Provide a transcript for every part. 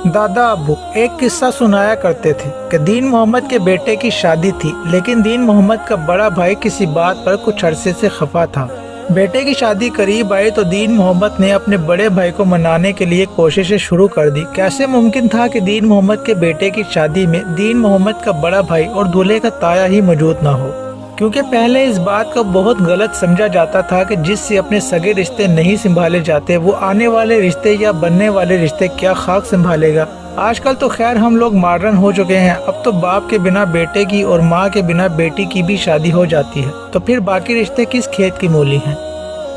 दादा अब्बू एक किस्सा सुनाया करते थे कि दीन मोहम्मद के बेटे की शादी थी, लेकिन दीन मोहम्मद का बड़ा भाई किसी बात पर कुछ अरसे से खफा था। बेटे की शादी करीब आई तो दीन मोहम्मद ने अपने बड़े भाई को मनाने के लिए कोशिशें शुरू कर दी। कैसे मुमकिन था कि दीन मोहम्मद के बेटे की शादी में दीन मोहम्मद का बड़ा भाई और दूल्हे का ताया ही मौजूद न हो, क्योंकि पहले इस बात को बहुत गलत समझा जाता था कि जिससे अपने सगे रिश्ते नहीं संभाले जाते वो आने वाले रिश्ते या बनने वाले रिश्ते क्या खाक संभालेगा। आजकल तो खैर हम लोग मॉडर्न हो चुके हैं, अब तो बाप के बिना बेटे की और माँ के बिना बेटी की भी शादी हो जाती है, तो फिर बाकी रिश्ते किस खेत की मूली हैं।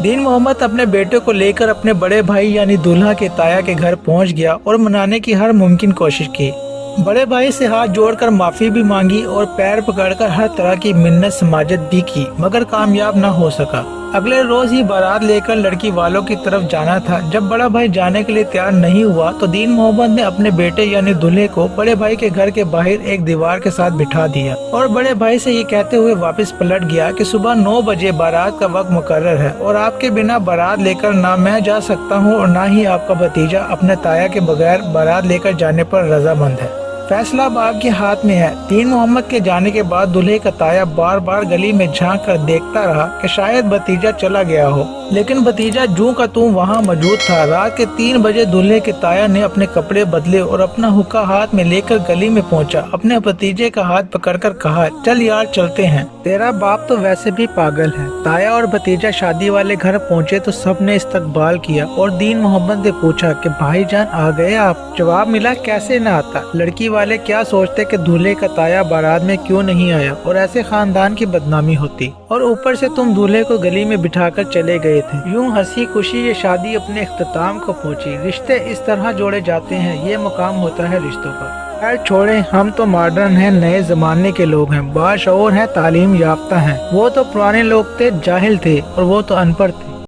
दीन मोहम्मद अपने बेटे को लेकर अपने बड़े भाई यानी दूल्हा के ताया के घर पहुँच गया और मनाने की हर मुमकिन कोशिश की। बड़े भाई से हाथ जोड़कर माफी भी मांगी और पैर पकड़कर हर तरह की मिन्नत समाजत भी की, मगर कामयाब न हो सका। अगले रोज ही बारात लेकर लड़की वालों की तरफ जाना था। जब बड़ा भाई जाने के लिए तैयार नहीं हुआ तो दीन मोहम्मद ने अपने बेटे यानी दूल्हे को बड़े भाई के घर के बाहर एक दीवार के साथ बिठा दिया और बड़े भाई से ये कहते हुए वापस पलट गया कि सुबह 9 बजे बारात का वक्त मुकर्रर है और आपके बिना बारात लेकर ना मैं जा सकता हूँ और ना ही आपका भतीजा अपने ताया के बगैर बारात लेकर जाने पर रजामंद है। फैसला अब आपके हाथ में है। दीन मोहम्मद के जाने के बाद दूल्हे का ताया बार बार गली में झांक कर देखता रहा कि शायद भतीजा चला गया हो, लेकिन भतीजा जूं का तूं वहां मौजूद था। रात के 3 बजे दूल्हे के ताया ने अपने कपड़े बदले और अपना हुक्का हाथ में लेकर गली में पहुंचा। अपने भतीजे का हाथ पकड़कर कहा, चल यार चलते हैं, तेरा बाप तो वैसे भी पागल है। ताया और भतीजा शादी वाले घर पहुँचे तो सबने इस्तकबाल किया और दीन मोहम्मद ने पूछा कि भाईजान आ गए आप? जवाब मिला, कैसे न आता। लड़की वाले क्या सोचते कि दूल्हे का ताया बारात में क्यों नहीं आया और ऐसे खानदान की बदनामी होती, और ऊपर से तुम दूल्हे को गली में बिठाकर चले गए थे। यूं हंसी खुशी ये शादी अपने इख्तिताम को पहुंची। रिश्ते इस तरह जोड़े जाते हैं, ये मुकाम होता है रिश्तों का। खैर छोड़े, हम तो मॉडर्न हैं, नए जमाने के लोग हैं, बाशऊर हैं, तालीम याफ्ता हैं। वो तो पुराने लोग थे, जाहिल थे, और वो तो अनपढ़ थे।